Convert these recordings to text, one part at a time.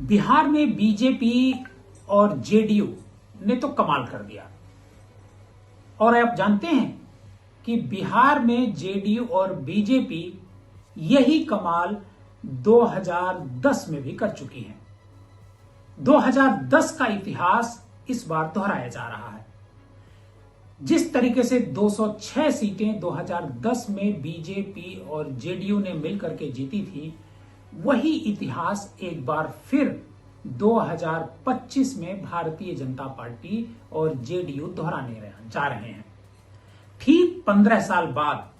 बिहार में बीजेपी और जेडीयू ने तो कमाल कर दिया। और आप जानते हैं कि बिहार में जेडीयू और बीजेपी यही कमाल 2010 में भी कर चुकी है। 2010 का इतिहास इस बार दोहराया जा रहा है। जिस तरीके से 206 सीटें 2010 में बीजेपी और जेडीयू ने मिलकर के जीती थी, वही इतिहास एक बार फिर 2025 में भारतीय जनता पार्टी और जेडीयू दोहराने जा रहे हैं। ठीक 15 साल बाद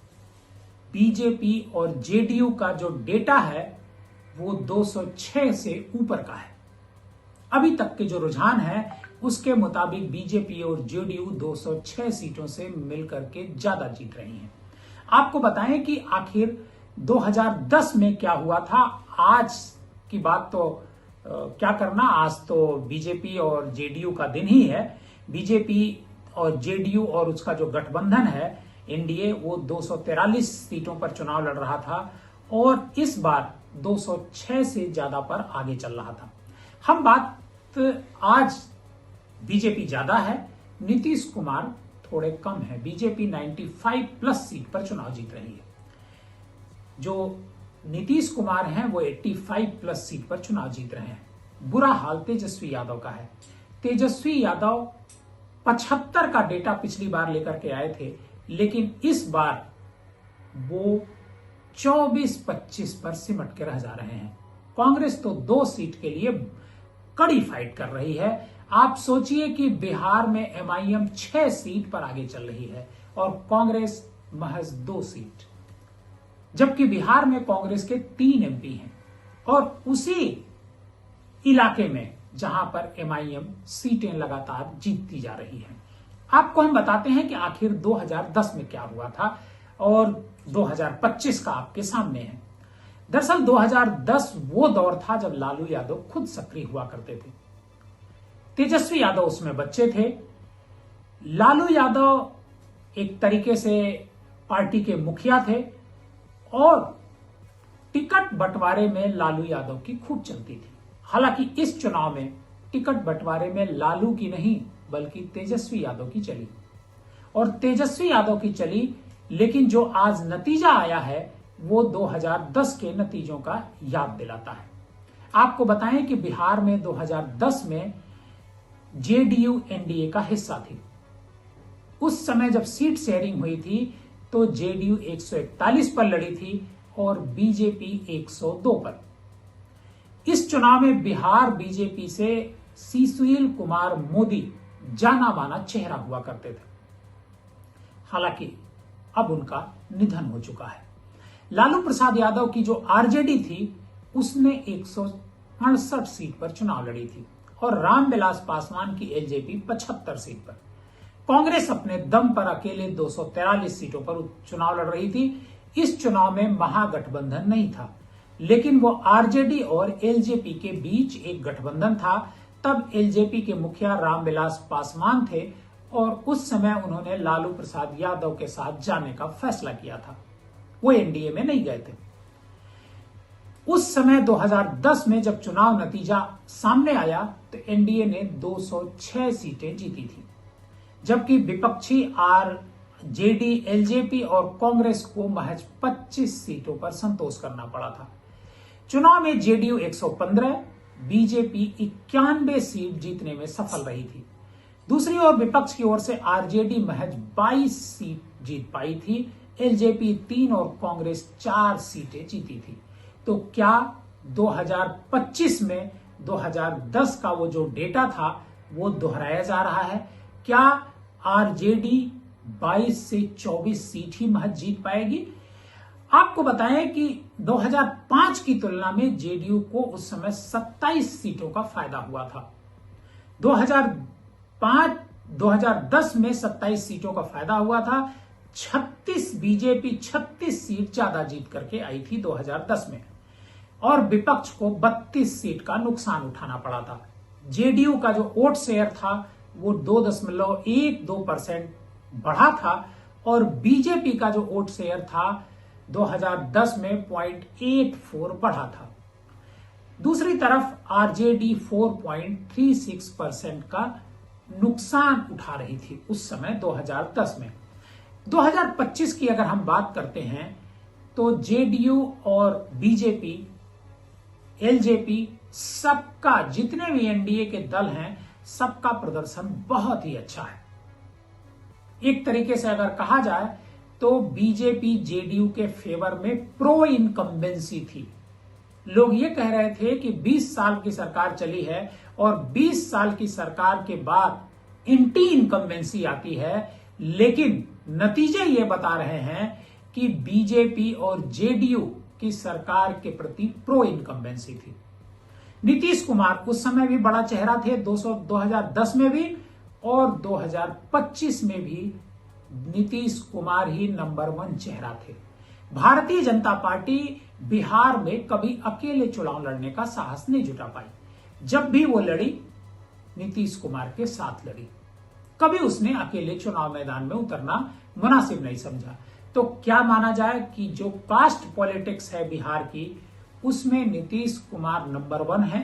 बीजेपी और जेडीयू का जो डेटा है वो 206 से ऊपर का है। अभी तक के जो रुझान है उसके मुताबिक बीजेपी और जेडीयू 206 सीटों से मिलकर के ज्यादा जीत रही हैं। आपको बताएं कि आखिर 2010 में क्या हुआ था। आज की बात तो क्या करना, आज तो बीजेपी और जेडीयू का दिन ही है। बीजेपी और जेडीयू और उसका जो गठबंधन है एनडीए, वो 243 सीटों पर चुनाव लड़ रहा था और इस बार 206 से ज्यादा पर आगे चल रहा था। हम बात आज बीजेपी ज्यादा है, नीतीश कुमार थोड़े कम है। बीजेपी 95 प्लस सीट पर चुनाव जीत रही है। जो नीतीश कुमार हैं वो 85 प्लस सीट पर चुनाव जीत रहे हैं। बुरा हाल तेजस्वी यादव का है। तेजस्वी यादव 75 का डेटा पिछली बार लेकर के आए थे, लेकिन इस बार वो 24-25 पर सिमट के रह जा रहे हैं। कांग्रेस तो 2 सीट के लिए कड़ी फाइट कर रही है। आप सोचिए कि बिहार में एमआईएम 6 सीट पर आगे चल रही है और कांग्रेस महज 2 सीट, जबकि बिहार में कांग्रेस के 3 एमपी हैं और उसी इलाके में जहां पर एमआईएम सीटें लगातार जीतती जा रही हैं। आपको हम बताते हैं कि आखिर 2010 में क्या हुआ था और 2025 का आपके सामने है। दरअसल 2010 वो दौर था जब लालू यादव खुद सक्रिय हुआ करते थे। तेजस्वी यादव उसमें बच्चे थे। लालू यादव एक तरीके से पार्टी के मुखिया थे और टिकट बंटवारे में लालू यादव की खूब चलती थी। हालांकि इस चुनाव में टिकट बंटवारे में लालू की नहीं बल्कि तेजस्वी यादव की चली और तेजस्वी यादव की चली, लेकिन जो आज नतीजा आया है वो 2010 के नतीजों का याद दिलाता है। आपको बताएं कि बिहार में 2010 में जेडीयू एनडीए का हिस्सा थी। उस समय जब सीट शेयरिंग हुई थी तो जेडीयू 141 पर लड़ी थी और बीजेपी 102 पर। इस चुनाव में बिहार बीजेपी से सुशील कुमार मोदी जाना माना चेहरा हुआ करते थे। हालांकि अब उनका निधन हो चुका है। लालू प्रसाद यादव की जो आरजेडी थी उसने 168 सीट पर चुनाव लड़ी थी और रामविलास पासवान की एलजेपी 75 सीट पर। कांग्रेस अपने दम पर अकेले 243 सीटों पर चुनाव लड़ रही थी। इस चुनाव में महागठबंधन नहीं था, लेकिन वो आरजेडी और एलजेपी के बीच एक गठबंधन था। तब एलजेपी के मुखिया रामविलास पासवान थे और उस समय उन्होंने लालू प्रसाद यादव के साथ जाने का फैसला किया था। वो एनडीए में नहीं गए थे। उस समय 2010 में जब चुनाव नतीजा सामने आया तो एनडीए ने 206 सीटें जीती थी, जबकि विपक्षी आरजेडी, एलजेपी और कांग्रेस को महज 25 सीटों पर संतोष करना पड़ा था। चुनाव में जेडीयू 115, बीजेपी 91 सीट जीतने में सफल रही थी। दूसरी ओर विपक्ष की ओर से आरजेडी महज 22 सीट जीत पाई थी, एलजेपी 3 और कांग्रेस 4 सीटें जीती थी। तो क्या 2025 में 2010 का वो जो डेटा था वो दोहराया जा रहा है? क्या आरजेडी 22 से 24 सीट ही महज जीत पाएगी? आपको बताएं कि 2005 की तुलना में जेडीयू को उस समय 27 सीटों का फायदा हुआ था। 2010 में 27 सीटों का फायदा हुआ था। 36 बीजेपी 36 सीट ज्यादा जीत करके आई थी 2010 में और विपक्ष को 32 सीट का नुकसान उठाना पड़ा था। जेडीयू का जो वोट शेयर था वो 2.12% बढ़ा था और बीजेपी का जो वोट शेयर था 2010 में 0.84 बढ़ा था। दूसरी तरफ आरजेडी 4.36% का नुकसान उठा रही थी उस समय 2010 में। 2025 की अगर हम बात करते हैं तो जेडीयू और बीजेपी, एलजेपी, सबका, जितने भी एनडीए के दल हैं, सबका प्रदर्शन बहुत ही अच्छा है। एक तरीके से अगर कहा जाए तो बीजेपी जेडीयू के फेवर में प्रो इनकम्बेंसी थी। लोग ये कह रहे थे कि 20 साल की सरकार चली है और 20 साल की सरकार के बाद एंटी इनकम्बेंसी आती है, लेकिन नतीजे ये बता रहे हैं कि बीजेपी और जेडीयू की सरकार के प्रति प्रो इनकम्बेंसी थी। नीतीश कुमार उस समय भी बड़ा चेहरा थे, 2010 में भी और 2025 में भी नीतीश कुमार ही नंबर 1 चेहरा थे। भारतीय जनता पार्टी बिहार में कभी अकेले चुनाव लड़ने का साहस नहीं जुटा पाई। जब भी वो लड़ी, नीतीश कुमार के साथ लड़ी। कभी उसने अकेले चुनाव मैदान में उतरना मुनासिब नहीं समझा। तो क्या माना जाए कि जो कास्ट पॉलिटिक्स है बिहार की, उसमें नीतीश कुमार नंबर 1 है।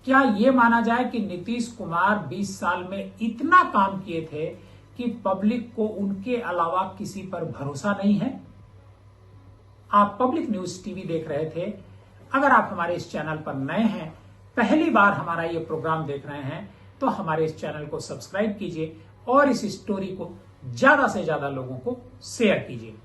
क्या यह माना जाए कि नीतीश कुमार 20 साल में इतना काम किए थे कि पब्लिक को उनके अलावा किसी पर भरोसा नहीं है? आप पब्लिक न्यूज टीवी देख रहे थे। अगर आप हमारे इस चैनल पर नए हैं, पहली बार हमारा ये प्रोग्राम देख रहे हैं, तो हमारे इस चैनल को सब्सक्राइब कीजिए और इस स्टोरी को ज्यादा से ज्यादा लोगों को शेयर कीजिए।